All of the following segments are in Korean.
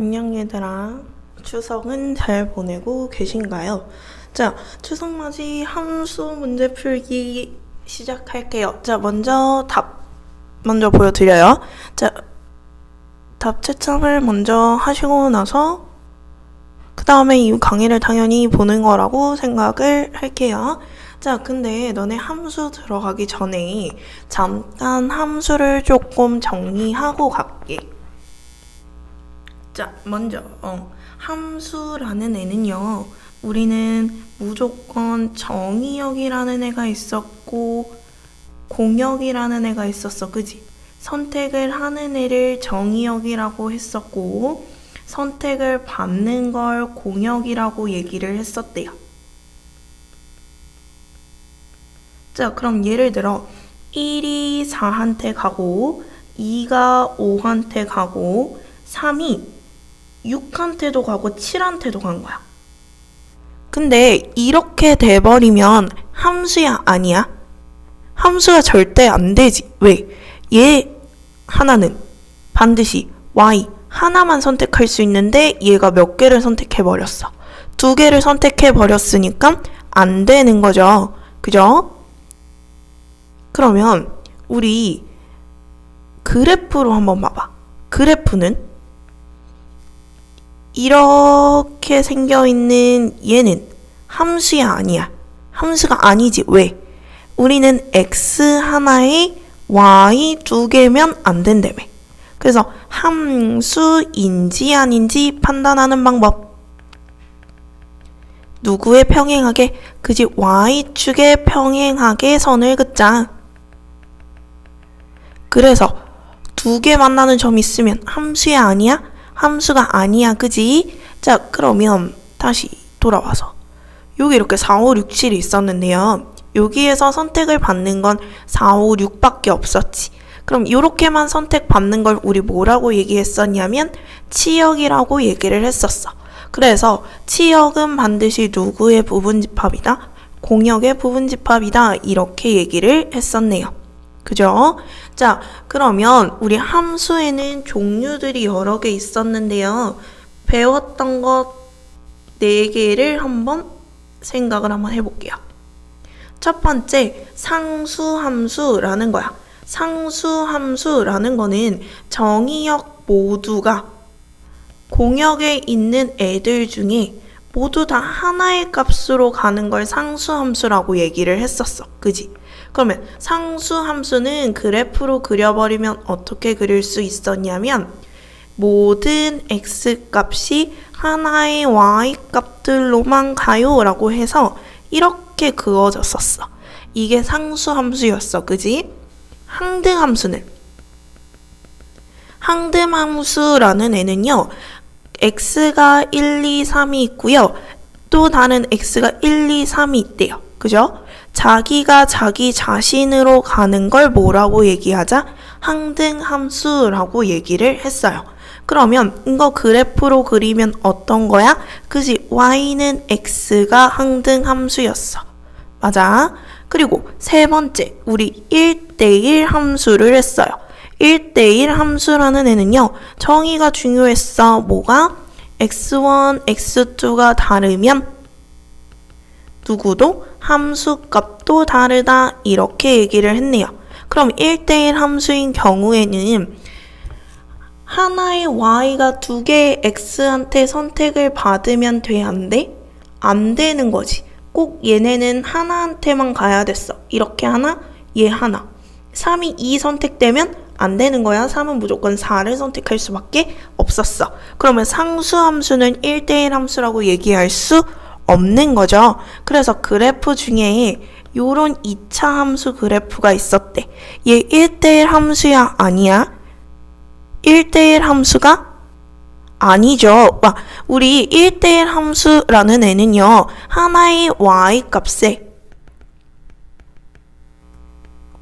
안녕 얘들아. 추석은 잘 보내고 계신가요? 자, 추석 맞이 함수 문제 풀기 시작할게요. 자, 먼저 보여드려요. 자, 답 채점을 먼저 하시고 나서 그 다음에 이 강의를 당연히 보는 거라고 생각을 할게요. 자, 근데 너네 함수 들어가기 전에 잠깐 함수를 조금 정리하고 갈게. 자, 먼저 함수라는 애는요, 우리는 무조건 정의역이라는 애가 있었고 공역이라는 애가 있었어, 그지? 선택을 하는 애를 정의역이라고 했었고 선택을 받는 걸 공역이라고 얘기를 했었대요. 자, 그럼 예를 들어 1이 4한테 가고 2가 5한테 가고 3이 6한테도 가고 7한테도 간 거야. 근데 이렇게 돼버리면 함수야 아니야? 함수가 절대 안 되지. 왜? 얘 하나는 반드시 y 하나만 선택할 수 있는데 얘가 몇 개를 선택해버렸어. 2개를 선택해버렸으니까 안 되는 거죠. 그죠? 그러면 우리 그래프로 한번 봐봐. 그래프는 이렇게 생겨있는 얘는 함수야 아니야? 함수가 아니지. 왜? 우리는 x 하나에 y 2개면 안 된다며. 그래서 함수인지 아닌지 판단하는 방법. 누구에 평행하게? 그지? y축에 평행하게 선을 긋자. 그래서 2개 만나는 점이 있으면 함수야 아니야? 함수가 아니야, 그지? 자, 그러면 다시 돌아와서 여기 이렇게 4, 5, 6, 7이 있었는데요. 여기에서 선택을 받는 건 4, 5, 6밖에 없었지. 그럼 이렇게만 선택받는 걸 우리 뭐라고 얘기했었냐면 치역이라고 얘기를 했었어. 그래서 치역은 반드시 누구의 부분집합이다? 공역의 부분집합이다. 이렇게 얘기를 했었네요. 그죠? 자, 그러면 우리 함수에는 종류들이 여러 개 있었는데요. 배웠던 것 4개를 한번 생각을 한번 해볼게요. 첫 번째, 상수함수라는 거야. 상수함수라는 거는 정의역 모두가 공역에 있는 애들 중에 모두 다 하나의 값으로 가는 걸 상수함수라고 얘기를 했었어. 그지? 그러면 상수함수는 그래프로 그려버리면 어떻게 그릴 수 있었냐면 모든 x값이 하나의 y값들로만 가요 라고 해서 이렇게 그어졌었어. 이게 상수함수였어. 그지? 항등함수라는 애는요, x가 1, 2, 3이 있고요. 또 다른 x가 1, 2, 3이 있대요. 그죠? 자기가 자기 자신으로 가는 걸 뭐라고 얘기하자? 항등함수라고 얘기를 했어요. 그러면 이거 그래프로 그리면 어떤 거야? 그지? y는 x가 항등함수였어. 맞아. 그리고 세 번째, 우리 1대1 함수를 했어요. 1대1 함수라는 애는요, 정의가 중요했어. 뭐가? x1, x2가 다르면 누구도 함수값도 다르다. 이렇게 얘기를 했네요. 그럼 1대1 함수인 경우에는 하나의 y가 2개의 x한테 선택을 받으면 돼? 안 돼? 안 되는 거지. 꼭 얘네는 하나한테만 가야 됐어. 이렇게 하나, 얘 하나. 3이 2 선택되면 안 되는 거야. 3은 무조건 4를 선택할 수밖에 없었어. 그러면 상수함수는 1대1 함수라고 얘기할 수 없는 거죠. 그래서 그래프 중에 요런 2차 함수 그래프가 있었대. 얘 1대1 함수야 아니야? 1대1 함수가 아니죠. 우리 1대1 함수라는 애는요, 하나의 y값에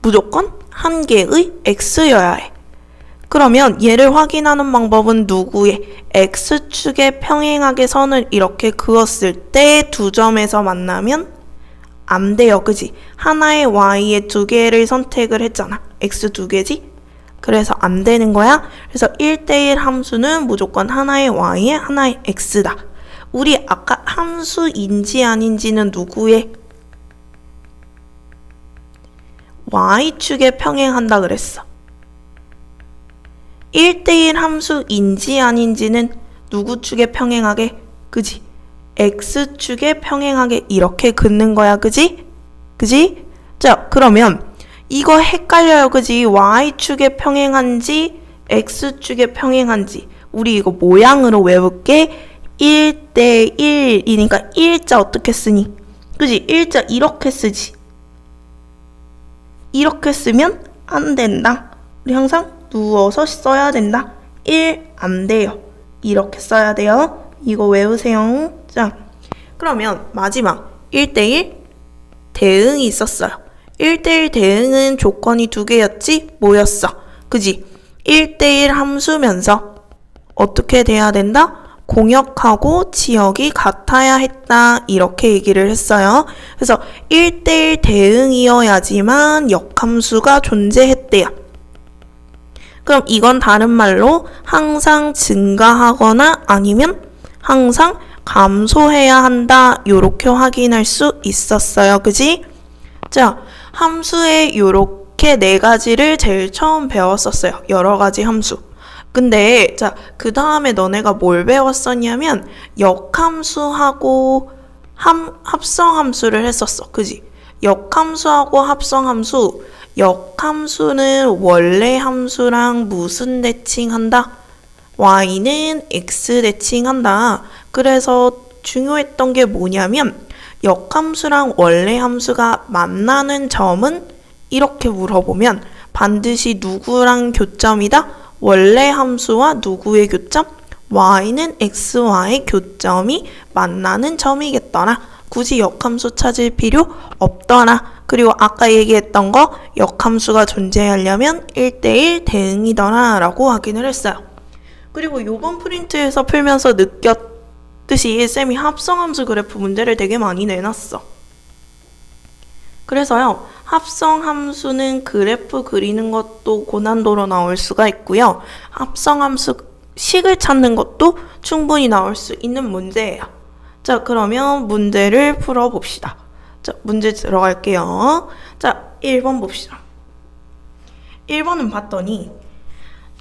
무조건 한 개의 x여야 해. 그러면 얘를 확인하는 방법은 누구의? x축에 평행하게 선을 이렇게 그었을 때 두 점에서 만나면 안 돼요. 그지? 하나의 y에 2개를 선택을 했잖아. x 2개지? 그래서 안 되는 거야. 그래서 1대1 함수는 무조건 하나의 y에 하나의 x다. 우리 아까 함수인지 아닌지는 누구의? y축에 평행한다 그랬어. 1대1 함수인지 아닌지는 누구 축에 평행하게? 그지? x축에 평행하게 이렇게 긋는 거야. 그지? 그지? 자, 그러면 이거 헷갈려요. 그지? y축에 평행한지 x축에 평행한지 우리 이거 모양으로 외울게. 1대1이니까 1자 어떻게 쓰니? 그지? 1자 이렇게 쓰지. 이렇게 쓰면 안 된다. 우리 항상 누워서 써야 된다. 1 안 돼요. 이렇게 써야 돼요. 이거 외우세요. 자, 그러면 마지막 1대1 대응이 있었어요. 1대1 대응은 조건이 두 개였지? 뭐였어? 그지? 1대1 함수면서 어떻게 돼야 된다? 공역하고 지역이 같아야 했다. 이렇게 얘기를 했어요. 그래서 1대1 대응이어야지만 역함수가 존재했대요. 그럼 이건 다른 말로 항상 증가하거나 아니면 항상 감소해야 한다. 요렇게 확인할 수 있었어요. 그지? 자, 함수의 요렇게 네 가지를 제일 처음 배웠었어요. 여러 가지 함수. 근데 자, 그 다음에 너네가 뭘 배웠었냐면 역함수하고 합성함수를 했었어. 그지? 역함수하고 합성함수. 역함수는 원래 함수랑 무슨 대칭한다? y는 x 대칭한다. 그래서 중요했던 게 뭐냐면 역함수랑 원래 함수가 만나는 점은 이렇게 물어보면 반드시 누구랑 교점이다? 원래 함수와 누구의 교점? y는 x와의 교점이 만나는 점이겠더라. 굳이 역함수 찾을 필요 없더라. 그리고 아까 얘기했던 거 역함수가 존재하려면 1대1 대응이더라 라고 확인을 했어요. 그리고 요번 프린트에서 풀면서 느꼈듯이 쌤이 합성함수 그래프 문제를 되게 많이 내놨어. 그래서요, 합성함수는 그래프 그리는 것도 고난도로 나올 수가 있고요. 합성함수 식을 찾는 것도 충분히 나올 수 있는 문제예요. 자, 그러면 문제를 풀어봅시다. 자, 문제 들어갈게요. 자, 1번 봅시다. 1번은 봤더니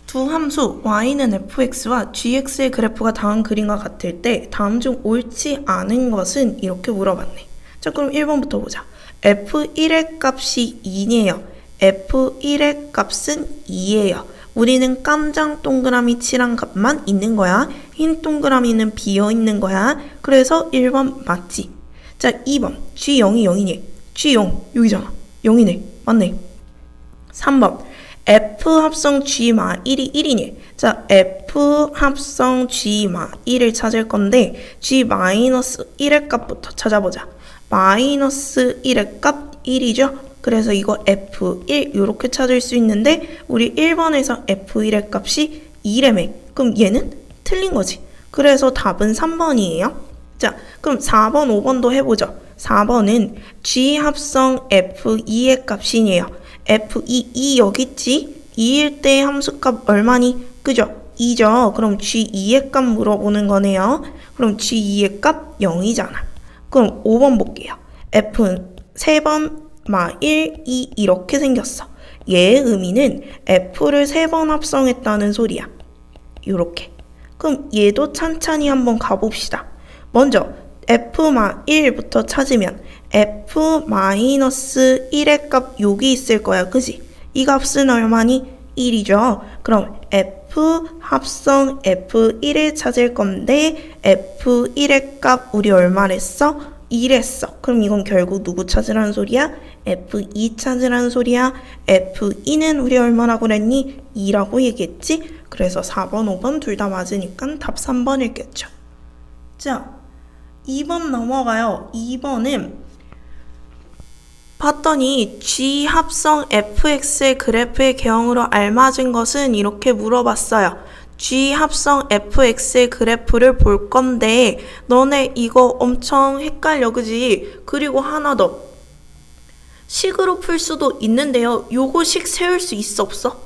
두 함수 y는 fx와 gx의 그래프가 다음 그림과 같을 때 다음 중 옳지 않은 것은 이렇게 물어봤네. 자, 그럼 1번부터 보자. f1의 값이 2네요. f1의 값은 2예요. 우리는 깜장 동그라미 칠한 값만 있는 거야. 흰 동그라미는 비어 있는 거야. 그래서 1번 맞지? 자, 2번 G0이 0이네. G0 여기잖아. 0이네. 맞네. 3번 F 합성 G 마 1이 1이네. 자, F 합성 G 마 1을 찾을 건데 G 마이너스 1의 값부터 찾아보자. 마이너스 1의 값 1이죠? 그래서 이거 F1 이렇게 찾을 수 있는데 우리 1번에서 F1의 값이 2래매. 그럼 얘는 틀린 거지. 그래서 답은 3번이에요. 자, 그럼 4번, 5번도 해보죠. 4번은 G 합성 F2의 값이네요. F2, 2 여기 있지? 2일 때 함수값 얼마니? 그죠? 2죠. 그럼 G2의 값 물어보는 거네요. 그럼 G2의 값 0이잖아. 그럼 5번 볼게요. F는 3번, 마 1, 2 이렇게 생겼어. 얘의 의미는 F를 3번 합성했다는 소리야. 요렇게. 그럼 얘도 찬찬히 한번 가봅시다. 먼저 F-1부터 찾으면 F-1의 값 여기 있을 거야. 그지? 이 값은 얼마니? 1이죠. 그럼 F 합성 F1을 찾을 건데 F1의 값 우리 얼마랬어? 2랬어. 그럼 이건 결국 누구 찾으라는 소리야? F2 찾으라는 소리야. F2는 우리 얼마라고 그랬니? 2라고 얘기했지? 그래서 4번, 5번 둘 다 맞으니까 답 3번이겠죠. 자, 2번 넘어가요. 2번은 봤더니 G 합성 fx의 그래프의 개형으로 알맞은 것은 이렇게 물어봤어요. G 합성 fx의 그래프를 볼 건데 너네 이거 엄청 헷갈려, 그지? 그리고 하나 더. 식으로 풀 수도 있는데요. 요거 식 세울 수 있어, 없어?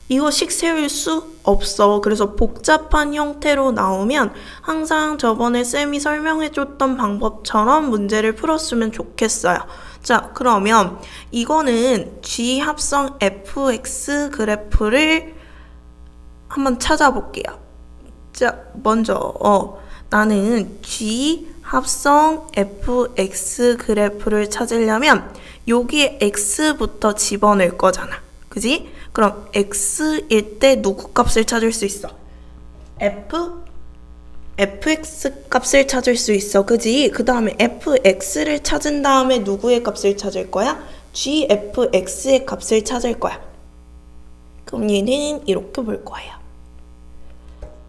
이거 식 세울 수 없어. 그래서 복잡한 형태로 나오면 항상 저번에 쌤이 설명해줬던 방법처럼 문제를 풀었으면 좋겠어요. 자, 그러면 이거는 G 합성 fx 그래프를 한번 찾아볼게요. 자, 먼저 나는 G 합성 fx 그래프를 찾으려면 여기에 x부터 집어넣을 거잖아. 그지? 그럼 x일 때 누구 값을 찾을 수 있어? fx 값을 찾을 수 있어. 그지? 그 다음에 fx를 찾은 다음에 누구의 값을 찾을 거야? gfx의 값을 찾을 거야. 그럼 얘는 이렇게 볼 거예요.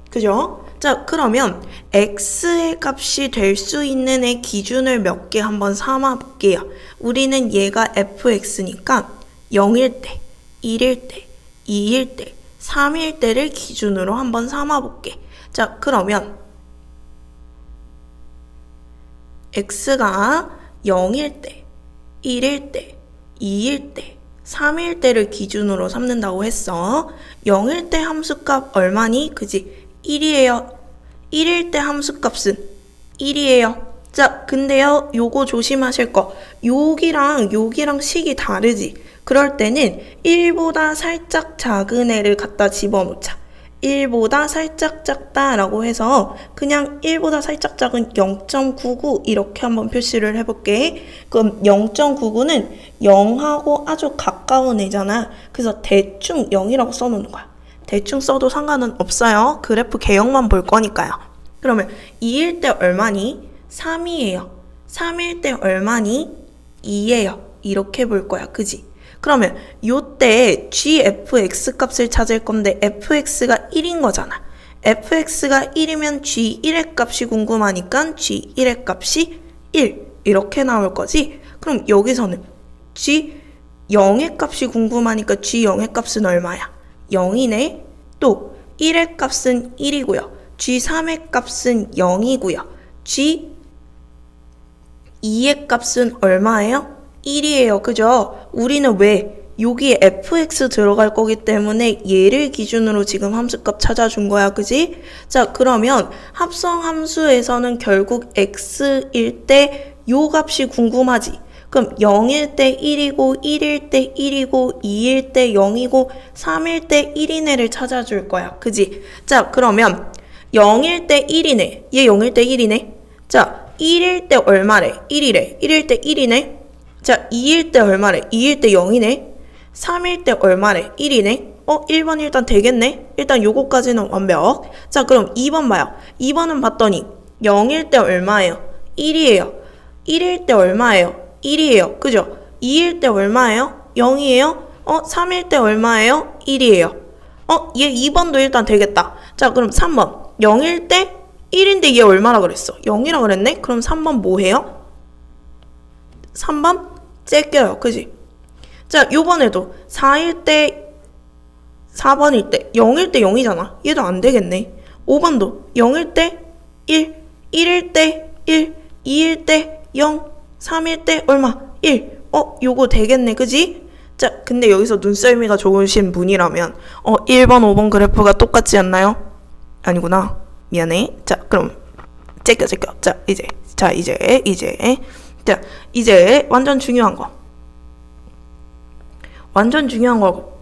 그죠? 자, 그러면 x의 값이 될 수 있는 애 기준을 몇 개 한번 삼아 볼게요. 우리는 얘가 fx니까 0일 때, 1일 때, 2일 때, 3일 때를 기준으로 한번 삼아 볼게. 자, 그러면 x가 0일 때, 1일 때, 2일 때, 3일 때를 기준으로 삼는다고 했어. 0일 때 함수값 얼마니? 그지? 1이에요. 1일 때 함수값은 1이에요. 자, 근데요, 요거 조심하실 거. 여기랑 식이 다르지? 그럴 때는 1보다 살짝 작은 애를 갖다 집어넣자. 1보다 살짝 작다라고 해서 그냥 1보다 살짝 작은 0.99 이렇게 한번 표시를 해볼게. 그럼 0.99는 0하고 아주 가까운 애잖아. 그래서 대충 0이라고 써놓는 거야. 대충 써도 상관은 없어요. 그래프 개형만 볼 거니까요. 그러면 2일 때 얼마니? 3이에요. 3일 때 얼마니? 2예요. 이렇게 볼 거야. 그지? 그러면 요때 gfx 값을 찾을 건데 fx가 1인 거잖아. fx가 1이면 g1의 값이 궁금하니까 g1의 값이 1 이렇게 나올 거지. 그럼 여기서는 g0의 값이 궁금하니까 g0의 값은 얼마야? 0이네. 또 1의 값은 1이고요. g3의 값은 0이고요. g2의 값은 얼마예요? 1이에요. 그죠? 우리는 왜? 여기에 fx 들어갈 거기 때문에 얘를 기준으로 지금 함수값 찾아준 거야. 그지? 자, 그러면 합성 함수에서는 결국 x일 때 요 값이 궁금하지. 그럼 0일 때 1이고 1일 때 1이고 2일 때 0이고 3일 때 1인 애를 찾아줄 거야. 그지? 자, 그러면 0일 때 1이네. 얘 0일 때 1이네. 자, 1일 때 얼마래? 1이래. 1일 때 1이네. 자, 2일 때 얼마래? 2일 때 0이네. 3일 때 얼마래? 1이네. 1번 일단 되겠네. 일단 요거까지는 완벽. 자, 그럼 2번 봐요. 2번은 봤더니 0일 때 얼마예요? 1이에요. 1일 때 얼마예요? 1이에요. 그죠? 2일 때 얼마예요? 0이에요. 3일 때 얼마예요? 1이에요. 얘 2번도 일단 되겠다. 자, 그럼 3번. 0일 때 1인데 얘 얼마라 그랬어? 0이라 그랬네? 그럼 3번 뭐 해요? 3번 째껴요. 그지? 자, 요번에도 4일 때 4번일 때 0일 때 0이잖아. 얘도 안 되겠네. 5번도 0일 때 1, 1일 때 1, 2일 때 0, 3일 때 얼마? 1. 요거 되겠네. 그지? 자, 근데 여기서 눈썰미가 좋으신 분이라면 1번, 5번 그래프가 똑같지 않나요? 아니구나. 미안해. 자, 그럼 제껴. 자, 이제 완전 중요한 거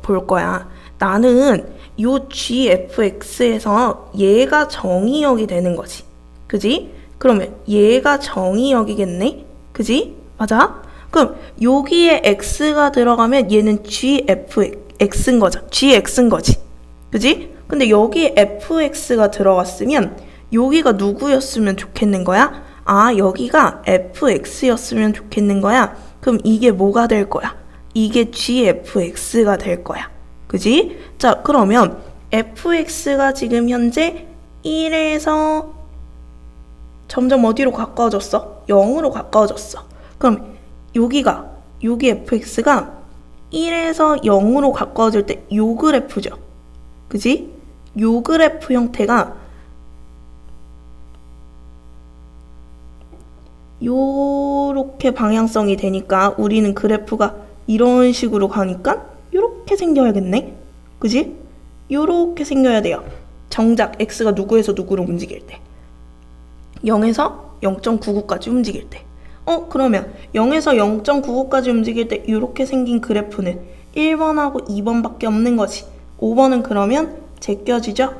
볼 거야. 나는 요 gfx에서 얘가 정의역이 되는 거지. 그지? 그러면 얘가 정의역이겠네? 그지? 맞아? 그럼 여기에 x가 들어가면 얘는 gfx인 거지. 그지? 근데 여기에 fx가 들어갔으면 여기가 누구였으면 좋겠는 거야? 아, 여기가 fx였으면 좋겠는 거야. 그럼 이게 뭐가 될 거야? 이게 gfx가 될 거야. 그지? 자, 그러면 fx가 지금 현재 1에서 점점 어디로 가까워졌어? 0으로 가까워졌어. 그럼 여기 fx가 1에서 0으로 가까워질 때 요 그래프죠. 그지? 요 그래프 형태가 요렇게 방향성이 되니까 우리는 그래프가 이런 식으로 가니까 요렇게 생겨야겠네. 그지? 요렇게 생겨야 돼요. 정작 x가 누구에서 누구로 움직일 때. 0에서 0.99까지 움직일 때. 그러면 0에서 0.99까지 움직일 때 이렇게 생긴 그래프는 1번하고 2번밖에 없는 거지. 5번은 그러면 제껴지죠?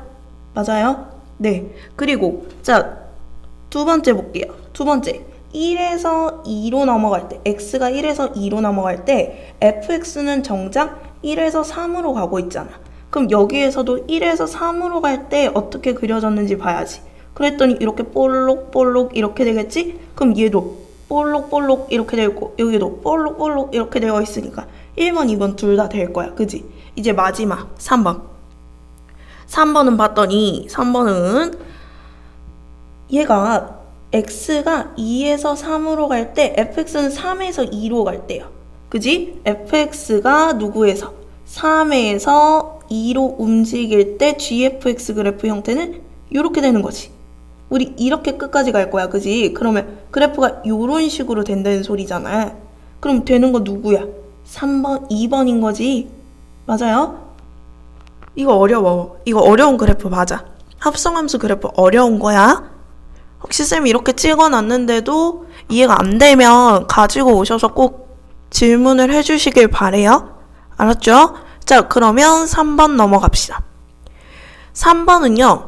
맞아요? 네. 그리고 자, 두 번째 볼게요. 두 번째. 1에서 2로 넘어갈 때, x가 1에서 2로 넘어갈 때 fx는 정작 1에서 3으로 가고 있잖아. 그럼 여기에서도 1에서 3으로 갈 때 어떻게 그려졌는지 봐야지. 그랬더니 이렇게 볼록볼록 이렇게 되겠지? 그럼 얘도 볼록볼록 이렇게 되어 있고 여기도 볼록볼록 이렇게 되어 있으니까 1번, 2번 둘 다 될 거야. 그지? 이제 마지막 3번. 3번은 봤더니 3번은 얘가 x가 2에서 3으로 갈 때 fx는 3에서 2로 갈 때요. 그지? fx가 누구에서? 3에서 2로 움직일 때 gfx 그래프 형태는 이렇게 되는 거지. 우리 이렇게 끝까지 갈 거야. 그지? 그러면 그래프가 이런 식으로 된다는 소리잖아. 그럼 되는 거 누구야? 3번, 2번인 거지. 맞아요? 이거 어려워. 이거 어려운 그래프 맞아. 합성함수 그래프 어려운 거야. 혹시 쌤이 이렇게 찍어놨는데도 이해가 안 되면 가지고 오셔서 꼭 질문을 해주시길 바래요. 알았죠? 자, 그러면 3번 넘어갑시다. 3번은요.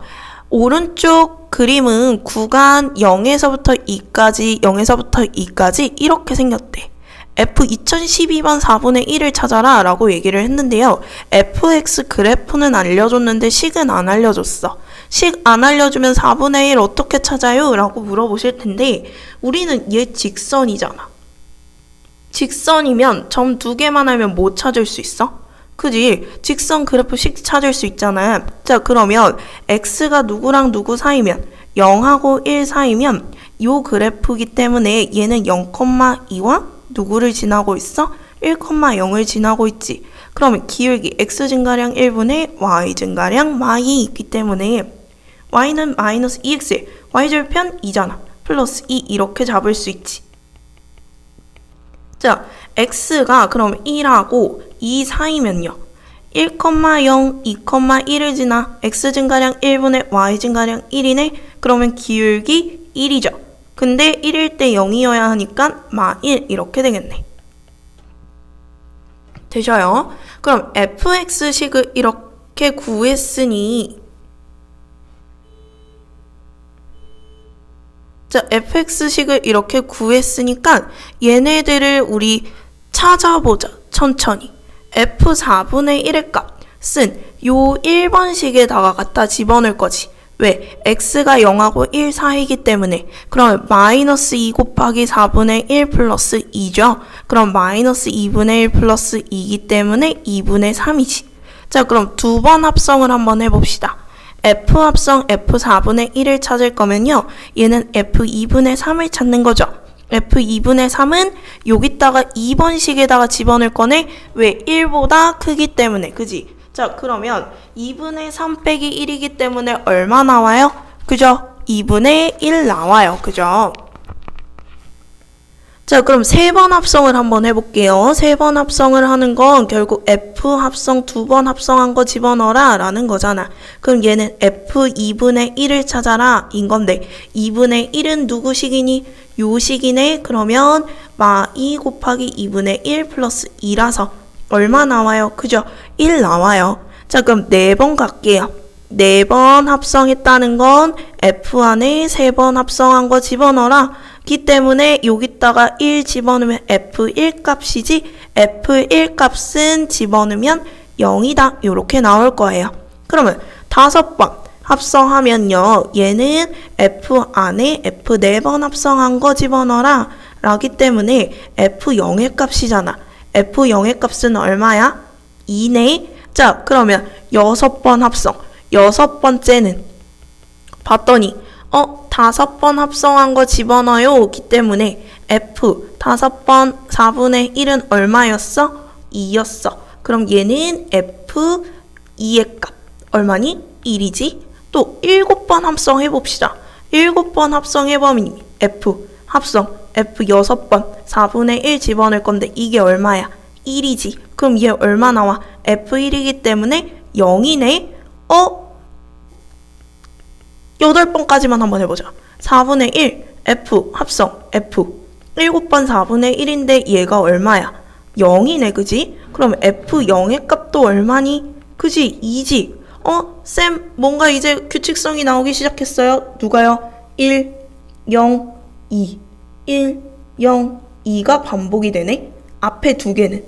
오른쪽 그림은 구간 0에서부터 2까지 이렇게 생겼대. F 2012번 4분의 1을 찾아라 라고 얘기를 했는데요. fx 그래프는 알려줬는데 식은 안 알려줬어. 식 안 알려주면 4분의 1 어떻게 찾아요? 라고 물어보실 텐데 우리는 얘 직선이잖아. 직선이면 점 두 개만 알면 뭐 찾을 수 있어? 그지? 직선 그래프 식 찾을 수 있잖아. 자, 그러면 x가 누구랑 누구 사이면 0하고 1 사이면 요 그래프기 때문에 얘는 0,2와 누구를 지나고 있어? 1,0을 지나고 있지. 그러면 기울기 x 증가량 1분의 y 증가량 y이 있기 때문에 y는 마이너스 2x, y절편 2잖아. 플러스 2 이렇게 잡을 수 있지. 자, x가 그럼 1하고 2 사이면요. 1,0, 2,1을 지나 x 증가량 1분의 y 증가량 1이네. 그러면 기울기 1이죠. 근데 1일 때 0이어야 하니까 마1 이렇게 되겠네. 되셔요? 그럼 fx식을 이렇게 구했으니 자, fx식을 이렇게 구했으니까 얘네들을 우리 찾아보자. 천천히. f4분의 1의 값은 요 1번식에다가 갖다 집어넣을 거지. 왜? x가 0하고 1 사이이기 때문에. 그러면 마이너스 2 곱하기 4분의 1 플러스 2죠. 그럼 마이너스 2분의 1 플러스 2이기 때문에 2분의 3이지. 자, 그럼 두 번 합성을 한번 해봅시다. f 합성 f4분의 1을 찾을 거면요. 얘는 f2분의 3을 찾는 거죠. f2분의 3은 여기다가 2번식에다가 집어넣을 거네. 왜? 1보다 크기 때문에. 그지? 자, 그러면 2분의 3 빼기 1이기 때문에 얼마 나와요? 그죠? 2분의 1 나와요. 그죠? 자, 그럼 세 번 합성을 한번 해볼게요. 세 번 합성을 하는 건 결국 F 합성 두 번 합성한 거 집어넣어라 라는 거잖아. 그럼 얘는 F2분의 1을 찾아라 인 건데 2분의 1은 누구 식이니? 요 식이네. 그러면 마2 곱하기 2분의 1 플러스 2라서 얼마 나와요? 그죠? 1 나와요. 자, 그럼 4번 갈게요. 4번 합성했다는 건 F 안에 3번 합성한 거 집어넣어라. 기 때문에 여기다가 1 집어넣으면 F1 값이지 F1 값은 집어넣으면 0이다. 요렇게 나올 거예요. 그러면 5번 합성하면요. 얘는 F 안에 F 4번 합성한 거 집어넣어라. 라기 때문에 F0의 값이잖아. F0의 값은 얼마야? 2네. 자, 그러면 6번 합성. 6번째는 봤더니 5번 합성한 거 집어넣어요. 기 때문에 F 5번 4분의 1은 얼마였어? 2였어. 그럼 얘는 F2의 값 얼마니? 1이지. 또 7번 합성해봅시다. 7번 합성해보면 F 합성 F 6번 4분의 1 집어넣을 건데 이게 얼마야? 1이지. 그럼 얘 얼마 나와? F1이기 때문에 0이네? 8번까지만 한번 해보자. 4분의 1, F, 합성, F. 7번 4분의 1인데 얘가 얼마야? 0이네, 그지? 그럼 F0의 값도 얼마니? 그지? 2지? 쌤, 뭔가 이제 규칙성이 나오기 시작했어요. 누가요? 1, 0, 2. 1, 0, 2가 반복이 되네? 앞에 두 개는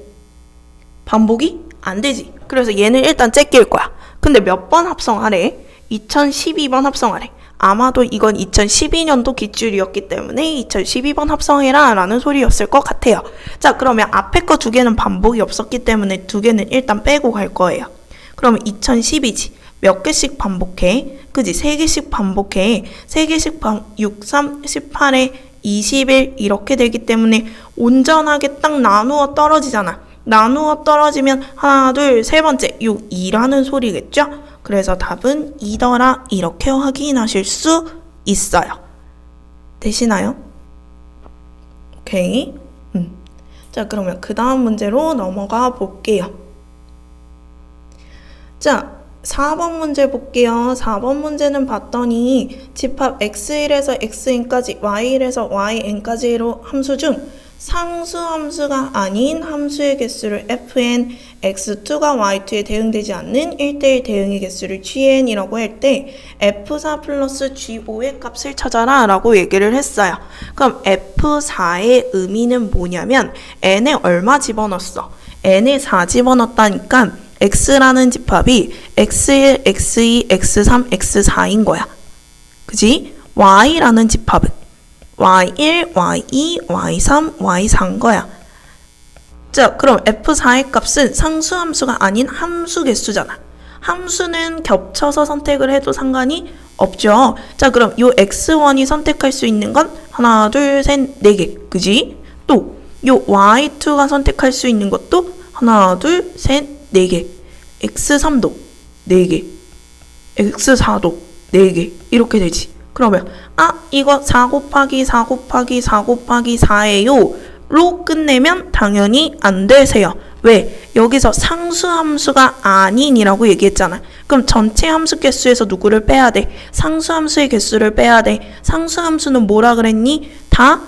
반복이 안 되지. 그래서 얘는 일단 째낄 거야. 근데 몇 번 합성하래? 2012번 합성하래. 아마도 이건 2012년도 기출이었기 때문에 2012번 합성해라 라는 소리였을 것 같아요. 자, 그러면 앞에 거 두 개는 반복이 없었기 때문에 두 개는 일단 빼고 갈 거예요. 그러면 2012지. 몇 개씩 반복해? 그지? 3개씩 반복해. 3개씩 6, 3, 18에 21 이렇게 되기 때문에 온전하게 딱 나누어 떨어지잖아. 나누어 떨어지면 하나, 둘, 세 번째 6, 2라는 소리겠죠? 그래서 답은 2더라 이렇게 확인하실 수 있어요. 되시나요? 오케이. 자, 그러면 그 다음 문제로 넘어가 볼게요. 자, 4번 문제 볼게요. 4번 문제는 봤더니 집합 x1에서 xn까지 y1에서 yn까지로 함수 중 상수 함수가 아닌 함수의 개수를 fn, x2가 y2에 대응되지 않는 1대1 대응의 개수를 gn이라고 할 때 f4 플러스 g5의 값을 찾아라 라고 얘기를 했어요. 그럼 f4의 의미는 뭐냐면 n에 얼마 집어넣었어? n에 4 집어넣었다니까 x라는 집합이 x1, x2, x3, x4인 거야. 그지? y라는 집합은 y1, y2, y3, y4인 거야. 자, 그럼 f4의 값은 상수함수가 아닌 함수 개수잖아. 함수는 겹쳐서 선택을 해도 상관이 없죠. 자, 그럼 요 x1이 선택할 수 있는 건 하나, 둘, 셋, 4개. 그지? 또 요 y2가 선택할 수 있는 것도 하나, 둘, 셋, 4개. x3도 4개. x4도 4개. 이렇게 되지. 그러면 이거 4 곱하기 4 곱하기 4 곱하기 4예요 로 끝내면 당연히 안 되세요. 왜? 여기서 상수함수가 아닌이라고 얘기했잖아. 그럼 전체 함수 개수에서 누구를 빼야 돼? 상수함수의 개수를 빼야 돼. 상수함수는 뭐라 그랬니? 다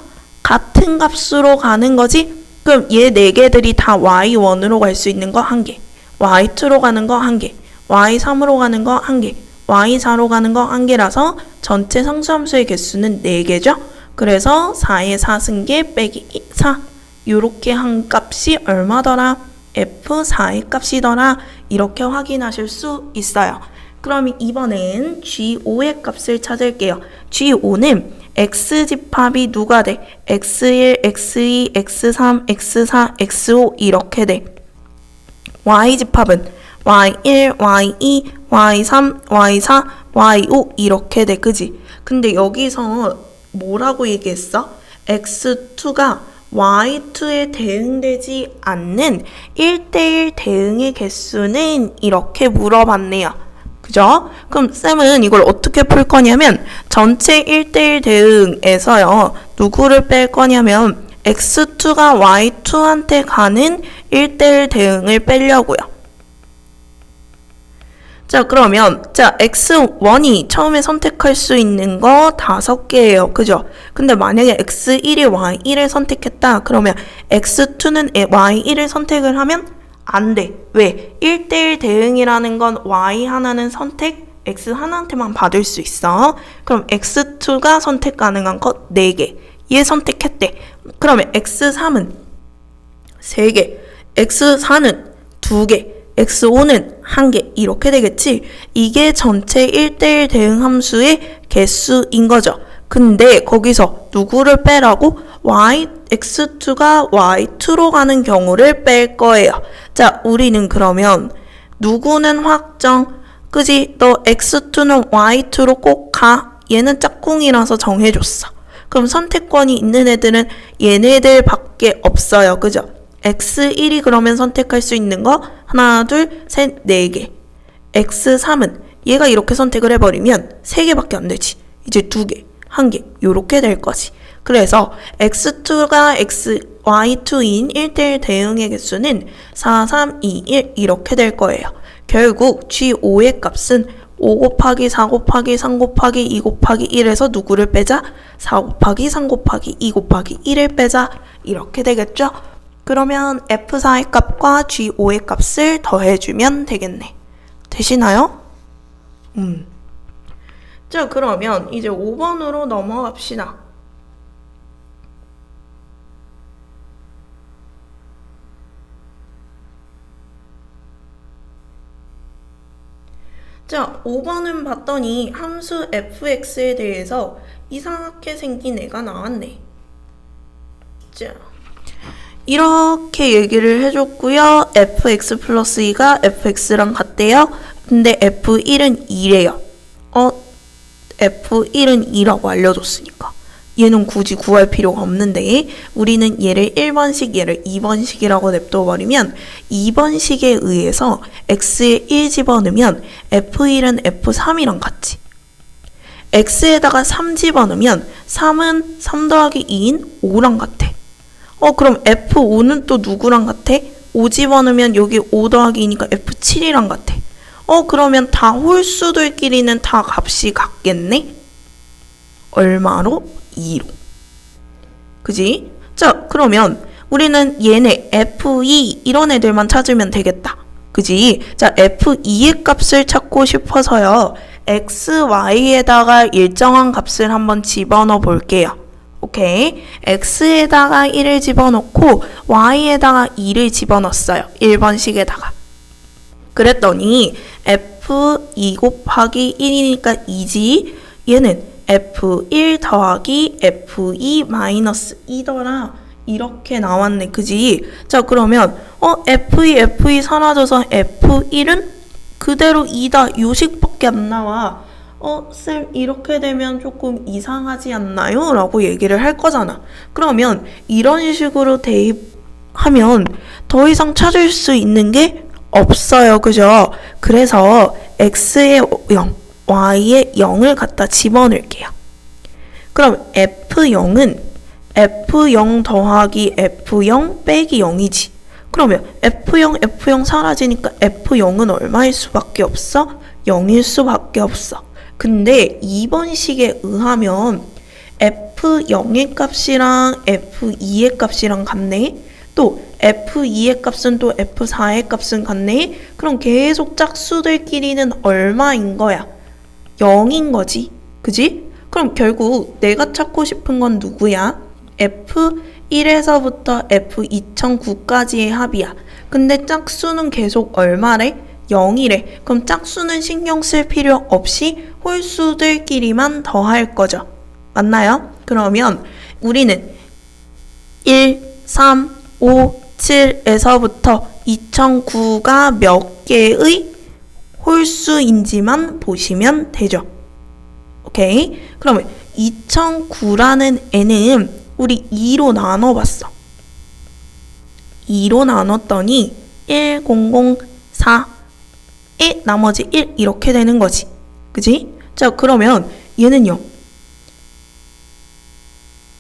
같은 값으로 가는 거지? 그럼 얘 4개들이 다 y1으로 갈 수 있는 거 1개, y2로 가는 거 1개, y3으로 가는 거 1개, y4로 가는 거 1개라서 전체 상수함수의 개수는 4개죠. 그래서 4의 4승계 빼기 4 요렇게 한 값이 얼마더라? f4의 값이더라. 이렇게 확인하실 수 있어요. 그럼 이번엔 g5의 값을 찾을게요. g5는 x집합이 누가 돼? x1, x2, x3, x4, x5 이렇게 돼. y집합은 y1, y2, y3, y4, y5 이렇게 돼. 그지? 근데 여기서 뭐라고 얘기했어? x2가 y2에 대응되지 않는 1대1 대응의 개수는 이렇게 물어봤네요. 그죠? 그럼 쌤은 이걸 어떻게 풀 거냐면 전체 1대1 대응에서요. 누구를 뺄 거냐면 x2가 y2한테 가는 1대1 대응을 빼려고요. 자, 그러면 x1이 처음에 선택할 수 있는 거 5개예요. 그죠? 근데 만약에 x1이 y1을 선택했다. 그러면 x2는 y1을 선택을 하면 안 돼. 왜? 1대1 대응이라는 건 y 하나는 선택 x 하나한테만 받을 수 있어. 그럼 x2가 선택 가능한 거 4개. 얘 선택했대. 그러면 x3은 3개, x4는 2개, x5는 1개 이렇게 되겠지? 이게 전체 1대1 대응 함수의 개수인 거죠. 근데 거기서 누구를 빼라고? x2가 y2로 가는 경우를 뺄 거예요. 자, 우리는 그러면 누구는 확정? 그지? 너 x2는 y2로 꼭 가. 얘는 짝꿍이라서 정해줬어. 그럼 선택권이 있는 애들은 얘네들밖에 없어요. 그죠? x1이 그러면 선택할 수 있는 거 하나, 둘, 셋, 4개. x3은 얘가 이렇게 선택을 해버리면 3개밖에 안 되지. 이제 2개, 1개 요렇게 될 거지. 그래서 x2가 y2인 1대1 대응의 개수는 4, 3, 2, 1 이렇게 될 거예요. 결국 G5의 값은 5 곱하기 4 곱하기 3 곱하기 2 곱하기 1에서 누구를 빼자? 4 곱하기 3 곱하기 2 곱하기 1을 빼자. 이렇게 되겠죠? 그러면 F4의 값과 G5의 값을 더해주면 되겠네. 되시나요? 자, 그러면 이제 5번으로 넘어갑시다. 자, 5번은 봤더니 함수 fx에 대해서 이상하게 생긴 애가 나왔네. 자, 이렇게 얘기를 해줬고요. fx 플러스 2가 fx랑 같대요. 근데 f1은 2래요. f1은 2라고 알려줬으니까 얘는 굳이 구할 필요가 없는데 우리는 얘를 1번식 얘를 2번식이라고 냅둬버리면 2번식에 의해서 x에 1 집어넣으면 f1은 f3이랑 같지. x에다가 3 집어넣으면 3은 3 더하기 2인 5랑 같아. 그럼 f5는 또 누구랑 같아? 5 집어넣으면 여기 5 더하기 2니까 f7이랑 같아. 그러면 다 홀수들끼리는 다 값이 같겠네? 얼마로? 2로. 그지? 자, 그러면 우리는 얘네 f2 이런 애들만 찾으면 되겠다. 그지? 자, f2의 값을 찾고 싶어서요. x, y에다가 일정한 값을 한번 집어넣어 볼게요. 오케이? x에다가 1을 집어넣고 y에다가 2를 집어넣었어요. 1번식에다가. 그랬더니 f2 곱하기 1이니까 2지. 얘는 f1 더하기 f2 마이너스 2더라. 이렇게 나왔네. 그지? 자, 그러면 f2 사라져서 f1은 그대로 2다. 요식밖에 안 나와. 쌤 이렇게 되면 조금 이상하지 않나요? 라고 얘기를 할 거잖아. 그러면 이런 식으로 대입하면 더 이상 찾을 수 있는 게 없어요. 그죠? 그래서 x에 0, y에 0을 갖다 집어넣을게요. 그럼 f0은 f0 더하기 f0 빼기 0이지. 그러면 f0 사라지니까 f0은 얼마일 수밖에 없어? 0일 수밖에 없어. 근데 2번식에 의하면 f0의 값이랑 f2의 값이랑 같네. 또 f2의 값은 또 f4의 값은 같네. 그럼 계속 짝수들끼리는 얼마인 거야? 0인 거지. 그지? 그럼 결국 내가 찾고 싶은 건 누구야? f1에서부터 f2009까지의 합이야. 근데 짝수는 계속 얼마래? 0이래. 그럼 짝수는 신경 쓸 필요 없이 홀수들끼리만 더할 거죠. 맞나요? 그러면 우리는 1, 3, 5, 7에서부터 2009가 몇 개의 홀수인지만 보시면 되죠. 오케이? 그러면 2009라는 애는 우리 2로 나눠봤어. 2로 나눴더니 1004 나머지 1 이렇게 되는 거지. 그지? 자, 그러면 얘는요.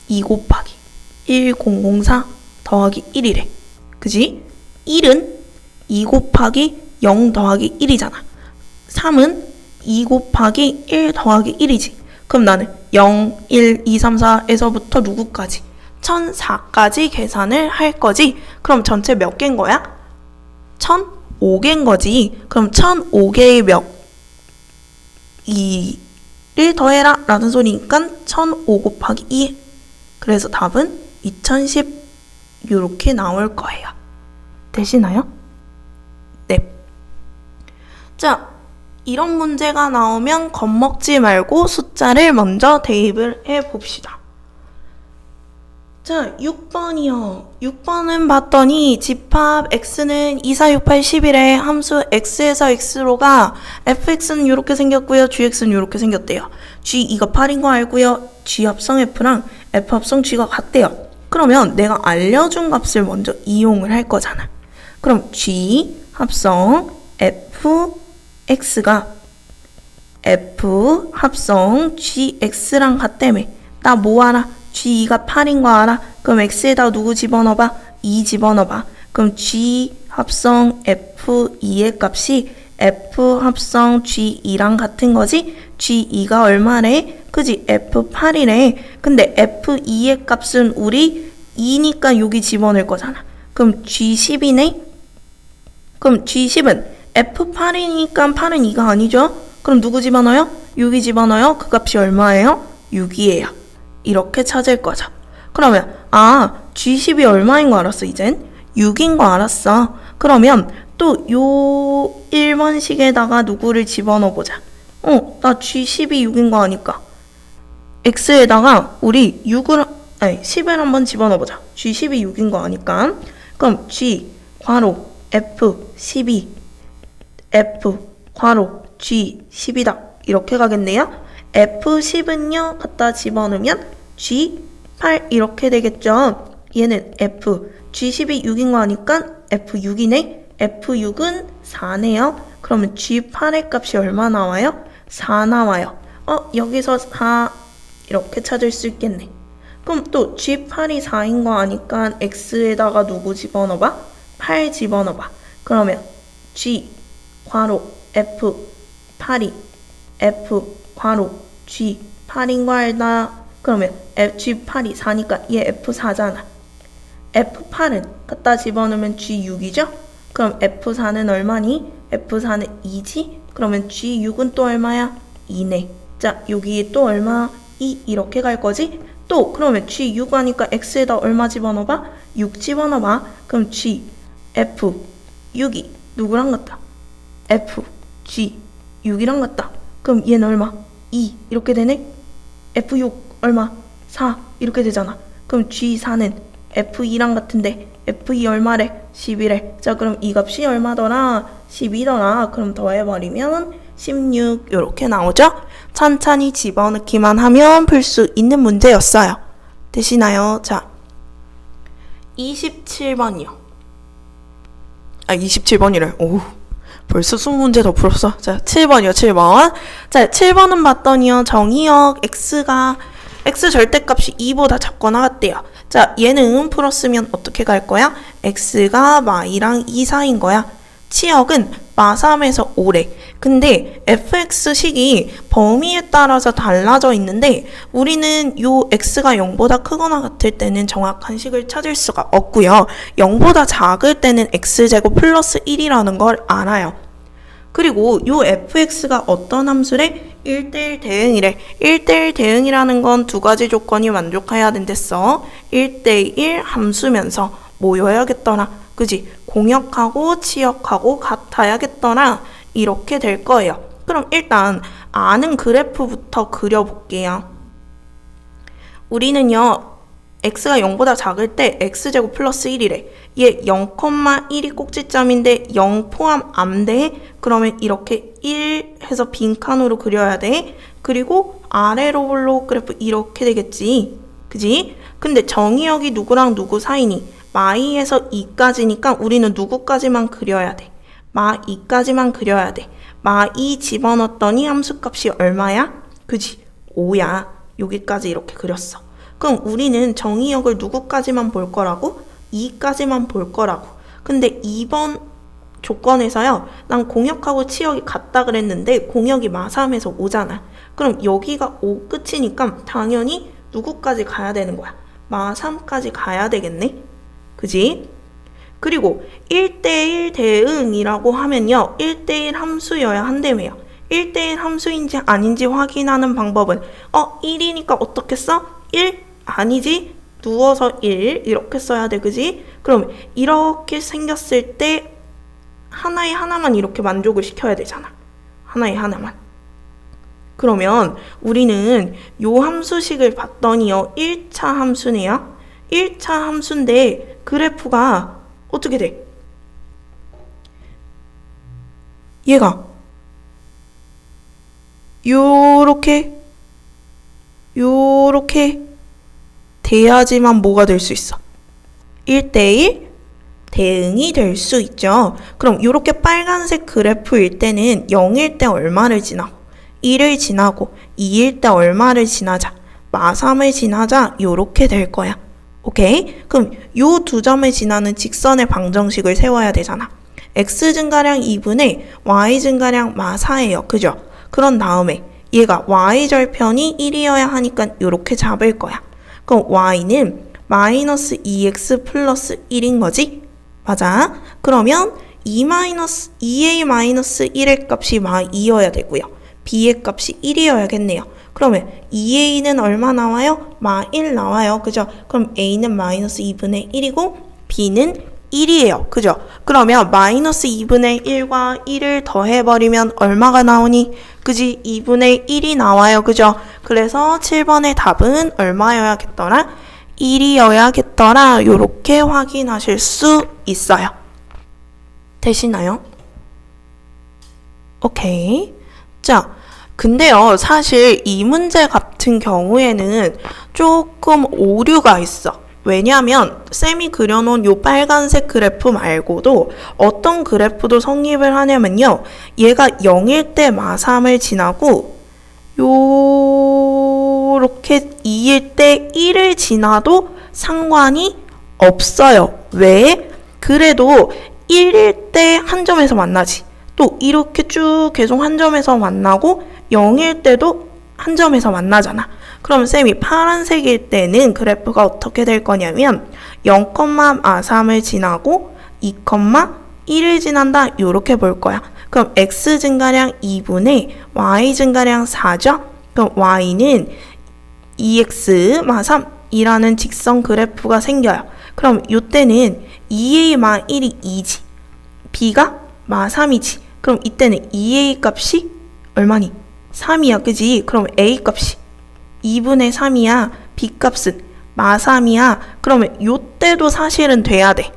2 곱하기 1004 더하기 1이래. 그지? 1은 2 곱하기 0 더하기 1이잖아. 3은 2 곱하기 1 더하기 1이지. 그럼 나는 0, 1, 2, 3, 4에서부터 누구까지? 1004까지 계산을 할 거지. 그럼 전체 몇 개인 거야? 1005개인 거지. 그럼 1005개의 몇? 2를 더해라 라는 소리니까 1005 곱하기 2. 그래서 답은 2010 이렇게 나올 거예요. 되시나요? 네. 자, 이런 문제가 나오면 겁먹지 말고 숫자를 먼저 대입을 해봅시다. 자, 6번이요. 6번은 봤더니 집합 x는 2, 4, 6, 8, 11에 함수 x에서 x로가 fx는 이렇게 생겼고요. gx는 이렇게 생겼대요. g2가 8인 거 알고요. g 합성 f랑 f 합성 g가 같대요. 그러면 내가 알려준 값을 먼저 이용을 할 거잖아. 그럼 g 합성 fx가 f 합성 gx랑 같다며. 나 뭐 알아? g2가 8인 거 알아? 그럼 x에다 누구 집어넣어봐? 2 집어넣어봐. 그럼 g 합성 f2의 값이 F 합성 G2랑 같은 거지? G2가 얼마래? 그지? F8이래. 근데 F2의 값은 우리 2니까 여기 집어넣을 거잖아. 그럼 G10이네? 그럼 G10은 F8이니까 8은 2가 아니죠? 그럼 누구 집어넣어요? 6이 집어넣어요? 그 값이 얼마예요? 6이에요. 이렇게 찾을 거죠. 그러면 G10이 얼마인 거 알았어 이젠? 6인 거 알았어. 그러면 또 요 1번식에다가 누구를 집어넣어 보자. 나 G10이 6인 거 아니까 X에다가 우리 10을 한번 집어넣어 보자. G10이 6인 거 아니까. 그럼 G 괄호 F12 F 괄호 G10이다. 이렇게 가겠네요. F10은요 갖다 집어넣으면 G8 이렇게 되겠죠. 얘는 F G10이 6인 거 아니까 F6이네. F6은 4네요. 그러면 G8의 값이 얼마 나와요? 4 나와요. 여기서 4 이렇게 찾을 수 있겠네. 그럼 또 G8이 4인 거 아니까 X에다가 누구 집어넣어봐? 8 집어넣어봐. 그러면 G 괄호 F8이 F 괄호 G8인 거 알다. 그러면 G8이 4니까 얘 F4잖아. F8은 갖다 집어넣으면 G6이죠? 그럼 F4는 얼마니? F4는 2지? 그러면 G6은 또 얼마야? 2네. 자, 여기 또 얼마? 2 이렇게 갈 거지? 또 그러면 G6 하니까 X에다 얼마 집어넣어봐? 6 집어넣어봐. 그럼 G, F, 6이 누구랑 같다? F, G, 6이랑 같다. 그럼 얘는 얼마? 2 이렇게 되네? F6 얼마? 4 이렇게 되잖아. 그럼 G4는 F2랑 같은데 F2 얼마래? 11래. 자, 그럼 이 값이 얼마더라? 12더라. 그럼 더해버리면 16 이렇게 나오죠? 천천히 집어넣기만 하면 풀 수 있는 문제였어요. 되시나요? 자, 27번이요. 27번이래. 오, 벌써 20문제 더 풀었어. 자, 7번이요, 7번. 자, 7번은 봤더니요, 정의역 X 절대값이 2보다 작거나 같대요. 자, 얘는 풀었으면 어떻게 갈 거야? X가 마이랑 2 사이인 거야. 치역은 마3에서 5래. 근데 fx식이 범위에 따라서 달라져 있는데 우리는 요 x가 0보다 크거나 같을 때는 정확한 식을 찾을 수가 없고요. 0보다 작을 때는 x제곱 플러스 1이라는 걸 알아요. 그리고 요 fx가 어떤 함수래? 1대1 대응이래. 1대1 대응이라는 건 두 가지 조건이 만족해야 된댔어. 1대1 함수면서 뭐여야겠더라? 그지? 공역하고 치역하고 같아야겠더라. 이렇게 될 거예요. 그럼 일단 아는 그래프부터 그려볼게요. 우리는요. x가 0보다 작을 때 x제곱 플러스 1이래. 얘 0,1이 꼭지점인데 0 포함 안 돼. 그러면 이렇게 1 해서 빈칸으로 그려야 돼. 그리고 아래로 올라올 그래프 이렇게 되겠지. 그지? 근데 정의역이 누구랑 누구 사이니? 마2에서 2까지니까 우리는 누구까지만 그려야 돼? 마2까지만 그려야 돼. 마2 집어넣었더니 함수값이 얼마야? 그지? 5야. 여기까지 이렇게 그렸어. 그럼 우리는 정의역을 누구까지만 볼 거라고? 2까지만 볼 거라고. 근데 2번 조건에서요. 난 공역하고 치역이 같다 그랬는데 공역이 마3에서 5잖아. 그럼 여기가 5 끝이니까 당연히 누구까지 가야 되는 거야? 마3까지 가야 되겠네? 그지? 그리고 1대1 대응이라고 하면요. 1대1 함수여야 한다며요. 1대1 함수인지 아닌지 확인하는 방법은 1이니까 어떻게 써? 1? 아니지? 누워서 1 이렇게 써야 돼. 그지? 그럼 이렇게 생겼을 때 하나에 하나만 이렇게 만족을 시켜야 되잖아. 하나에 하나만. 그러면 우리는 요 함수식을 봤더니요. 1차 함수네요. 1차 함수인데 그래프가 어떻게 돼? 얘가 요렇게 돼야지만 뭐가 될 수 있어? 1대1 대응이 될 수 있죠. 그럼 요렇게 빨간색 그래프일 때는 0일 때 얼마를 지나고 1을 지나고 2일 때 얼마를 지나자 마3을 지나자 요렇게 될 거야. 오케이? 그럼 요 두 점을 지나는 직선의 방정식을 세워야 되잖아. x 증가량 2분의 y 증가량 마4예요. 그죠? 그런 다음에 얘가 y절편이 1이어야 하니까 이렇게 잡을 거야. 그럼 y는 마이너스 2x 플러스 1인 거지? 맞아. 그러면 2a-1의 값이 마2여야 되고요. b의 값이 1이어야겠네요. 그러면 2a는 얼마 나와요? 마1 나와요. 그죠? 그럼 a는 마이너스 2분의 1이고 b는 1이에요. 그죠? 그러면 마이너스 2분의 1과 1을 더해버리면 얼마가 나오니? 그지? 2분의 1이 나와요. 그죠? 그래서 7번의 답은 얼마여야겠더라? 1이어야겠더라. 요렇게 확인하실 수 있어요. 되시나요? 오케이. 자, 근데요, 사실 이 문제 같은 경우에는 조금 오류가 있어. 왜냐면 쌤이 그려놓은 요 빨간색 그래프 말고도 어떤 그래프도 성립을 하냐면요. 얘가 0일 때 마3을 지나고 요렇게 2일 때 1을 지나도 상관이 없어요. 왜? 그래도 1일 때 한 점에서 만나지. 또 이렇게 쭉 계속 한 점에서 만나고 0일 때도 한 점에서 만나잖아. 그럼 쌤이 파란색일 때는 그래프가 어떻게 될 거냐면 0,3을 지나고 2,1을 지난다. 이렇게 볼 거야. 그럼 x 증가량 2분의 y 증가량 4죠? 그럼 y는 2x 마 3이라는 직선 그래프가 생겨요. 그럼 이때는 2a 마 1이 2지. b가 마 3이지. 그럼 이때는 2a 값이 얼마니? 3이야. 그지? 그럼 a 값이 2분의 3이야. b 값은 마 3이야. 그러면 이때도 사실은 돼야 돼.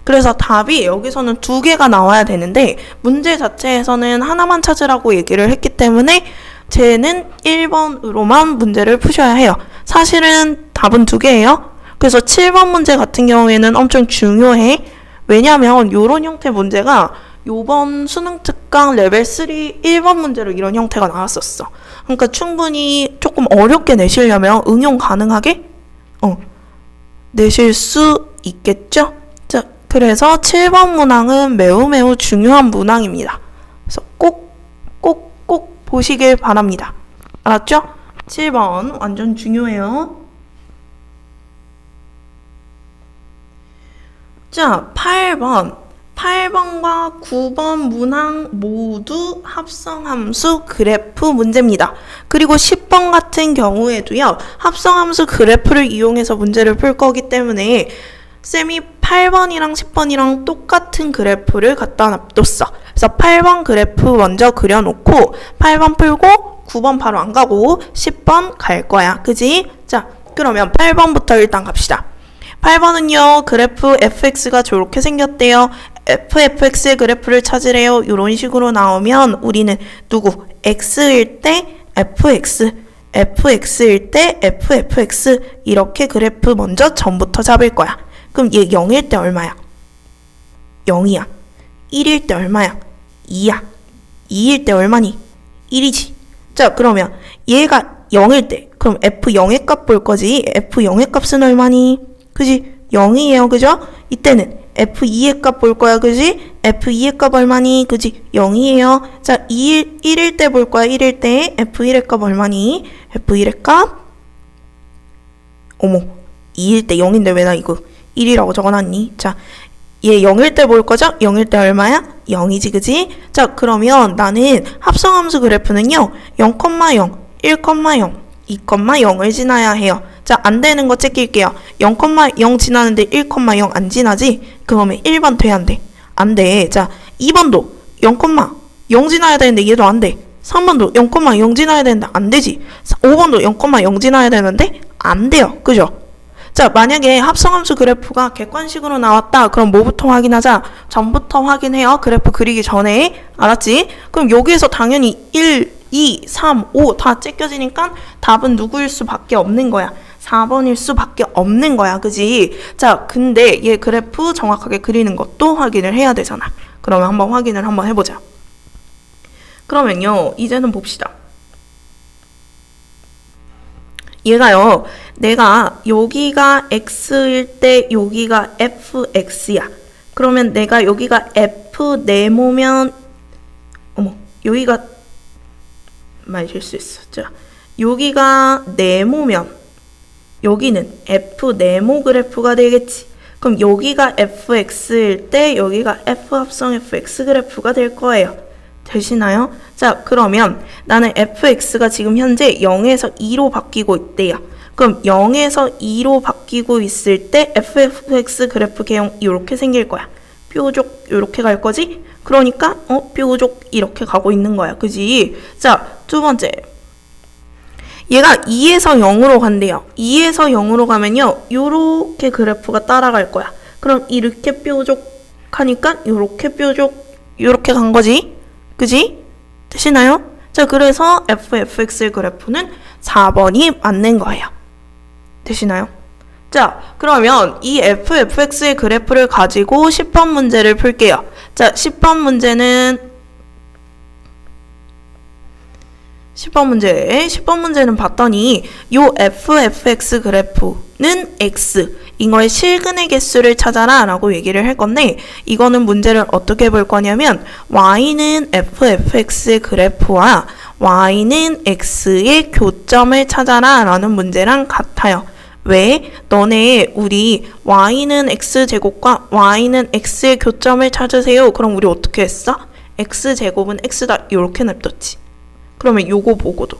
그래서 답이 여기서는 두 개가 나와야 되는데 문제 자체에서는 하나만 찾으라고 얘기를 했기 때문에 쟤는 1번으로만 문제를 푸셔야 해요. 사실은 답은 두 개예요. 그래서 7번 문제 같은 경우에는 엄청 중요해. 왜냐면 이런 형태 문제가 요번 수능 특강 레벨 3 1번 문제로 이런 형태가 나왔었어. 그러니까 충분히 조금 어렵게 내시려면 응용 가능하게 내실 수 있겠죠? 자, 그래서 7번 문항은 매우 중요한 문항입니다. 그래서 꼭 보시길 바랍니다. 알았죠? 7번 완전 중요해요. 자, 8번과 9번 문항 모두 합성함수 그래프 문제입니다. 그리고 10번 같은 경우에도요. 합성함수 그래프를 이용해서 문제를 풀 거기 때문에 쌤이 8번이랑 10번이랑 똑같은 그래프를 갖다 놔뒀어. 그래서 8번 그래프 먼저 그려놓고 8번 풀고 9번 바로 안 가고 10번 갈 거야. 그지? 자, 그러면 8번부터 일단 갑시다. 8번은요. 그래프 fx가 저렇게 생겼대요. fx의 그래프를 찾으래요. 이런 식으로 나오면 우리는 누구? x일 때 fx일 때 ffx 이렇게 그래프 먼저 전부터 잡을 거야. 그럼 얘 0일 때 얼마야? 0이야. 1일 때 얼마야? 2야. 2일 때 얼마니? 1이지. 자, 그러면 얘가 0일 때 그럼 f0의 값 볼 거지. f0의 값은 얼마니? 그지? 0이에요. 그죠? 이때는 f2의 값 볼 거야. 그지? f2의 값 얼마니? 그지? 0이에요. 자, 1일 때 볼 거야. 1일 때 f1의 값 얼마니? f1의 값? 어머, 2일 때 0인데 왜 나 이거 1이라고 적어놨니? 자, 얘 0일 때 볼 거죠? 0일 때 얼마야? 0이지, 그지? 자, 그러면 나는 합성함수 그래프는요. 0,0, 1,0, 2,0을 지나야 해요. 자, 안 되는 거 챙길게요. 0,0 지나는데 1,0 안 지나지? 그러면 1번 돼, 안 돼? 안 돼. 자, 2번도 0,0 지나야 되는데 얘도 안 돼. 3번도 0,0 지나야 되는데 안 되지. 5번도 0,0 지나야 되는데 안 돼요. 그죠? 자, 만약에 합성함수 그래프가 객관식으로 나왔다. 그럼 뭐부터 확인하자? 전부터 확인해요. 그래프 그리기 전에. 알았지? 그럼 여기에서 당연히 1, 2, 3, 5 다 째껴지니까 답은 누구일 수밖에 없는 거야. 4번일 수밖에 없는 거야. 그지? 자, 근데 얘 그래프 정확하게 그리는 것도 확인을 해야 되잖아. 그러면 한번 확인을 한번 해보자. 그러면요. 이제는 봅시다. 얘가요. 내가 여기가 x일 때 여기가 fx야. 그러면 내가 여기가 f 네모면 여기가 많이 실수했어. 자, 여기가 네모면 여기는 f 네모 그래프가 되겠지. 그럼 여기가 fx일 때 여기가 f 합성 fx 그래프가 될 거예요. 되시나요? 자, 그러면 나는 fx가 지금 현재 0에서 2로 바뀌고 있대요. 그럼 0에서 2로 바뀌고 있을 때 fx 그래프 개형 이렇게 생길 거야. 뾰족 이렇게 갈 거지? 그러니까 뾰족 이렇게 가고 있는 거야. 그지? 자, 두 번째. 얘가 2에서 0으로 간대요. 2에서 0으로 가면요. 요렇게 그래프가 따라갈 거야. 그럼 이렇게 뾰족하니까 요렇게 뾰족 요렇게 간 거지. 그지? 되시나요? 자, 그래서 fx의 그래프는 4번이 맞는 거예요. 되시나요? 자, 그러면 이 fx의 그래프를 가지고 10번 문제를 풀게요. 자, 10번 문제는 봤더니 요 fx 그래프는 x 이거의 실근의 개수를 찾아라 라고 얘기를 할 건데 이거는 문제를 어떻게 볼 거냐면 y는 fx의 그래프와 y는 x의 교점을 찾아라 라는 문제랑 같아요. 왜? 너네 우리 y는 x제곱과 y는 x의 교점을 찾으세요. 그럼 우리 어떻게 했어? x제곱은 x다 이렇게 냅뒀지. 그러면 요거 보고도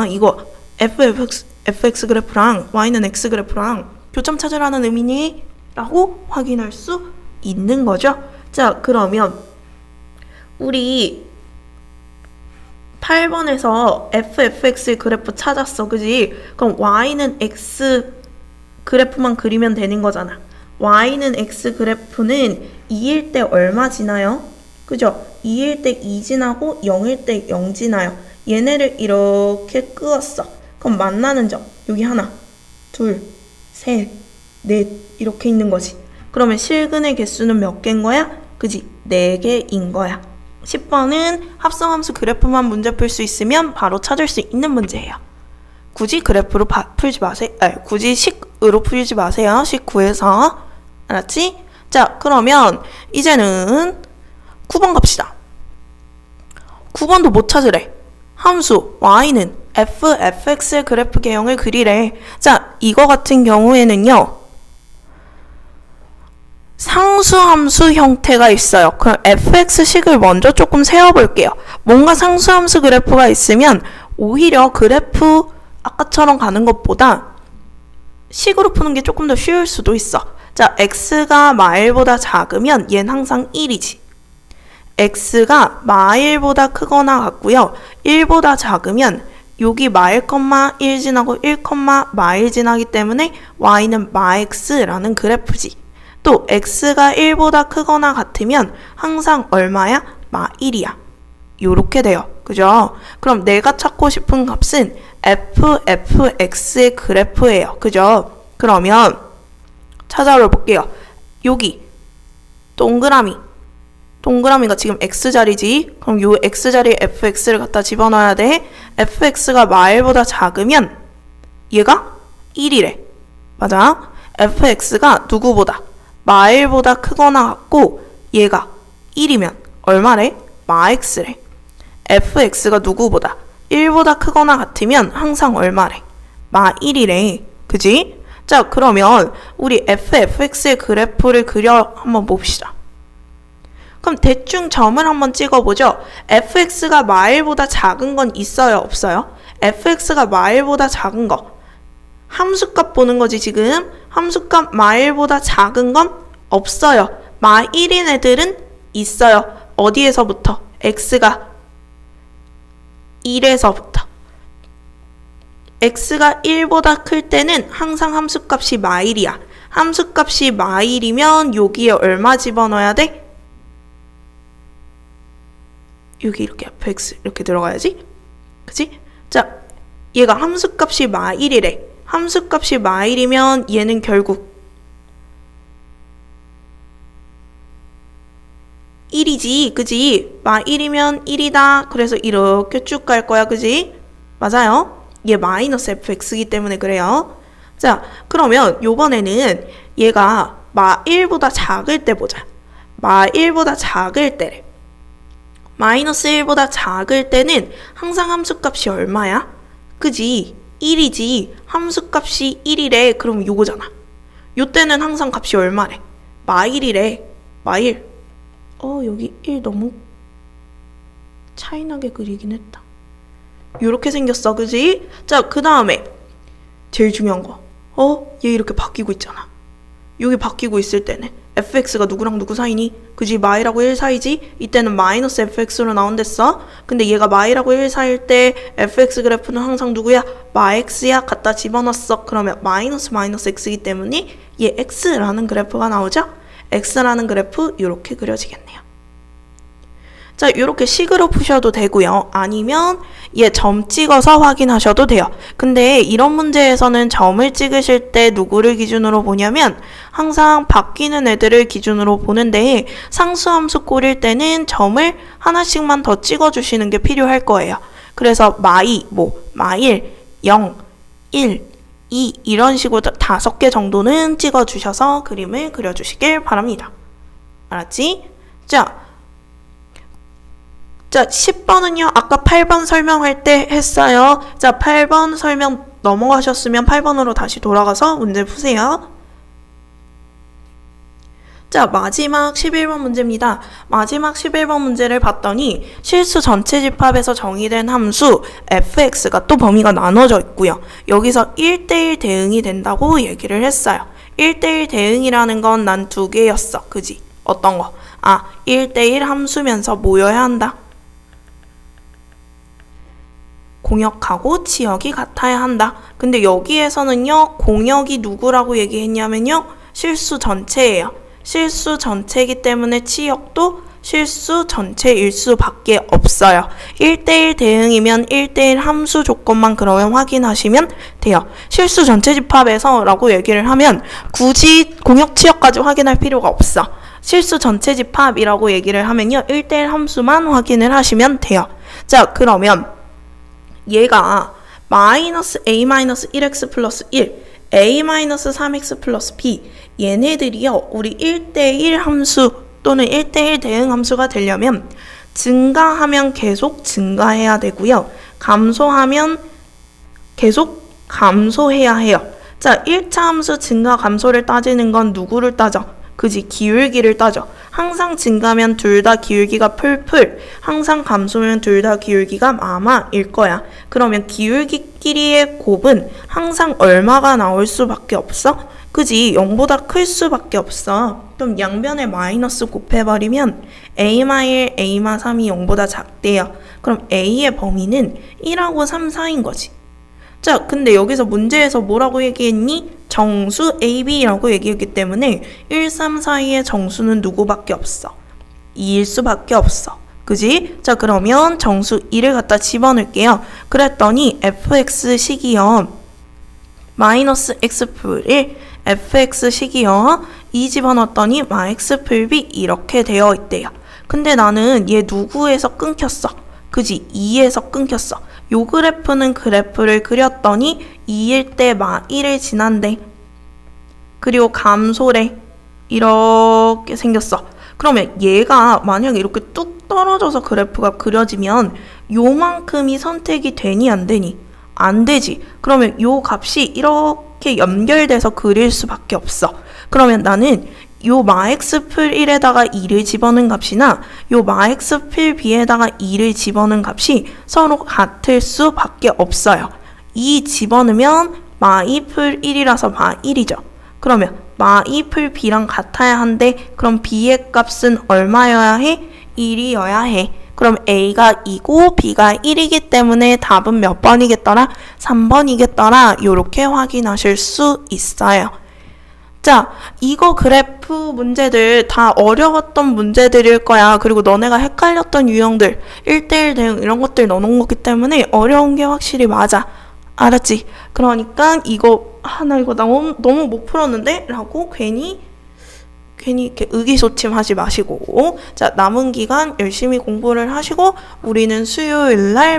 이거 fx 그래프랑 y는 x 그래프랑 교점 찾으라는 의미니? 라고 확인할 수 있는 거죠. 자, 그러면 우리 8번에서 fx의 그래프 찾았어. 그지? 그럼 y는 x 그래프만 그리면 되는 거잖아. y는 x 그래프는 2일 때 얼마 지나요? 그죠? 2일 때 2 지나고 0일 때 0 지나요. 얘네를 이렇게 끄었어. 그럼 만나는 점 여기 하나, 둘, 셋, 넷 이렇게 있는 거지. 그러면 실근의 개수는 몇 개인 거야? 그지? 4개인 거야. 10번은 합성함수 그래프만 문제 풀 수 있으면 바로 찾을 수 있는 문제예요. 굳이 그래프로 풀지 마세요. 굳이 식으로 풀지 마세요. 식 구해서. 알았지? 자, 그러면 이제는 9번 갑시다. 9번도 못 찾으래. 함수 y는 fx의 그래프 개형을 그리래. 자, 이거 같은 경우에는요. 상수함수 형태가 있어요. 그럼 fx식을 먼저 조금 세워볼게요. 뭔가 상수함수 그래프가 있으면 오히려 그래프 아까처럼 가는 것보다 식으로 푸는 게 조금 더 쉬울 수도 있어. 자, x가 마일보다 작으면 얘는 항상 1이지. x가 마일보다 크거나 같고요. 1보다 작으면 여기 마일, 1 지나고 1, 마일 지나기 때문에 y는 마x라는 그래프지. 또 x가 1보다 크거나 같으면 항상 얼마야? 마1이야. 요렇게 돼요. 그죠? 그럼 내가 찾고 싶은 값은 fx의 그래프예요. 그죠? 그러면 찾아볼 볼게요. 여기 동그라미가 지금 x자리지. 그럼 요 x자리에 fx를 갖다 집어넣어야 돼. fx가 마일보다 작으면 얘가 1이래. 맞아? fx가 누구보다? 마일보다 크거나 같고 얘가 1이면 얼마래? 마x래. fx가 누구보다? 1보다 크거나 같으면 항상 얼마래? 마1이래. 그지? 자, 그러면 우리 fx의 그래프를 그려 한번 봅시다. 그럼 대충 점을 한번 찍어보죠. fx가 마일보다 작은 건 있어요? 없어요? fx가 마일보다 작은 거. 함수값 보는 거지 지금. 함수값 마일보다 작은 건 없어요. 마1인 애들은 있어요. 어디에서부터? x가 1에서부터. x가 1보다 클 때는 항상 함수값이 마1이야. 함수값이 마1이면 여기에 얼마 집어넣어야 돼? 여기 이렇게 fx 이렇게 들어가야지. 그치? 자, 얘가 함수값이 마1이래. 함수값이 마1이면 얘는 결국 1이지. 그지? 마1이면 1이다. 그래서 이렇게 쭉 갈 거야. 그지? 맞아요. 얘 마이너스 fx이기 때문에 그래요. 자, 그러면 요번에는 얘가 마1보다 작을 때 보자. 마 1보다 작을 때래. 마이너스 1보다 작을 때는 항상 함수값이 얼마야? 그지? 1이지. 함수값이 1이래. 그럼 요거잖아. 요 때는 항상 값이 얼마래? 마 1이래. 마 1. 여기 1 너무 차이나게 그리긴 했다. 요렇게 생겼어. 그지? 자, 그 다음에 제일 중요한 거. 얘 이렇게 바뀌고 있잖아. 여기 바뀌고 있을 때는 fx가 누구랑 누구 사이니? 그지? 마이라고 1 사이지? 이때는 마이너스 fx로 나온댔어. 근데 얘가 마이라고 1 사이일 때 fx 그래프는 항상 누구야? 마 x야. 갖다 집어넣었어. 그러면 마이너스 x이기 때문에 얘 x라는 그래프가 나오죠? x라는 그래프 이렇게 그려지겠네요. 자, 이렇게 식으로 푸셔도 되고요. 아니면 얘 점 찍어서 확인하셔도 돼요. 근데 이런 문제에서는 점을 찍으실 때 누구를 기준으로 보냐면 항상 바뀌는 애들을 기준으로 보는데 상수함수 꼴일 때는 점을 하나씩만 더 찍어주시는 게 필요할 거예요. 그래서 마2, 마1, 0, 1, 2 이런 식으로 5개 정도는 찍어주셔서 그림을 그려주시길 바랍니다. 알았지? 자, 10번은요. 아까 8번 설명할 때 했어요. 자, 8번 설명 넘어가셨으면 8번으로 다시 돌아가서 문제 푸세요. 자, 마지막 11번 문제입니다. 마지막 11번 문제를 봤더니 실수 전체 집합에서 정의된 함수 fx가 또 범위가 나눠져 있고요. 여기서 1대1 대응이 된다고 얘기를 했어요. 1대1 대응이라는 건 난 2개였어. 그지? 어떤 거? 1대1 함수면서 모여야 한다. 공역하고 치역이 같아야 한다. 근데 여기에서는요. 공역이 누구라고 얘기했냐면요. 실수 전체예요. 실수 전체이기 때문에 치역도 실수 전체일 수밖에 없어요. 1대1 대응이면 1대1 함수 조건만 그러면 확인하시면 돼요. 실수 전체 집합에서 라고 얘기를 하면 굳이 공역 치역까지 확인할 필요가 없어. 실수 전체 집합이라고 얘기를 하면요. 1대1 함수만 확인을 하시면 돼요. 자, 그러면 얘가 마이너스 a-1x 플러스 1, a-3x 플러스 b 얘네들이요. 우리 1대1 함수 또는 1대1 대응 함수가 되려면 증가하면 계속 증가해야 되고요. 감소하면 계속 감소해야 해요. 자, 1차 함수 증가 감소를 따지는 건 누구를 따져? 그지? 기울기를 따져. 항상 증가면 둘 다 기울기가 풀풀, 항상 감소면 둘 다 기울기가 마마일 거야. 그러면 기울기끼리의 곱은 항상 얼마가 나올 수밖에 없어? 그지? 0보다 클 수밖에 없어. 그럼 양변에 마이너스 곱해버리면 a-1, a-3이 0보다 작대요. 그럼 a의 범위는 1하고 3 사이인 거지. 자, 근데 여기서 문제에서 뭐라고 얘기했니? 정수 AB라고 얘기했기 때문에 1, 3 사이의 정수는 누구밖에 없어? 2일 수밖에 없어. 그지? 자, 그러면 정수 2를 갖다 집어넣을게요. 그랬더니 fx식이요. 마이너스 x 풀 1, fx식이요. 2 집어넣었더니 x 풀 b 이렇게 되어 있대요. 근데 나는 얘 누구에서 끊겼어? 그지? 2에서 끊겼어. 요 그래프는 그래프를 그렸더니 2일 때 마 1을 지난대. 그리고 감소래. 이렇게 생겼어. 그러면 얘가 만약에 이렇게 뚝 떨어져서 그래프가 그려지면 요만큼이 선택이 되니 안 되니? 안 되지. 그러면 요 값이 이렇게 연결돼서 그릴 수밖에 없어. 그러면 나는 요 마x 풀 1에다가 2를 집어넣은 값이나 요 마x 풀 b에다가 2를 집어넣은 값이 서로 같을 수밖에 없어요. 2 집어넣으면 마2 풀 1이라서 마1이죠. 그러면 마2 풀 b랑 같아야 한데 그럼 b의 값은 얼마여야 해? 1이어야 해. 그럼 a가 2고 b가 1이기 때문에 답은 몇 번이겠더라? 3번이겠더라. 요렇게 확인하실 수 있어요. 자, 이거 그래프 문제들 다 어려웠던 문제들일 거야. 그리고 너네가 헷갈렸던 유형들, 1대1 대응 이런 것들 넣어놓은 거기 때문에 어려운 게 확실히 맞아. 알았지? 그러니까 나 이거 너무 못 풀었는데? 라고 괜히 이렇게 의기소침하지 마시고 자, 남은 기간 열심히 공부를 하시고 우리는 수요일 날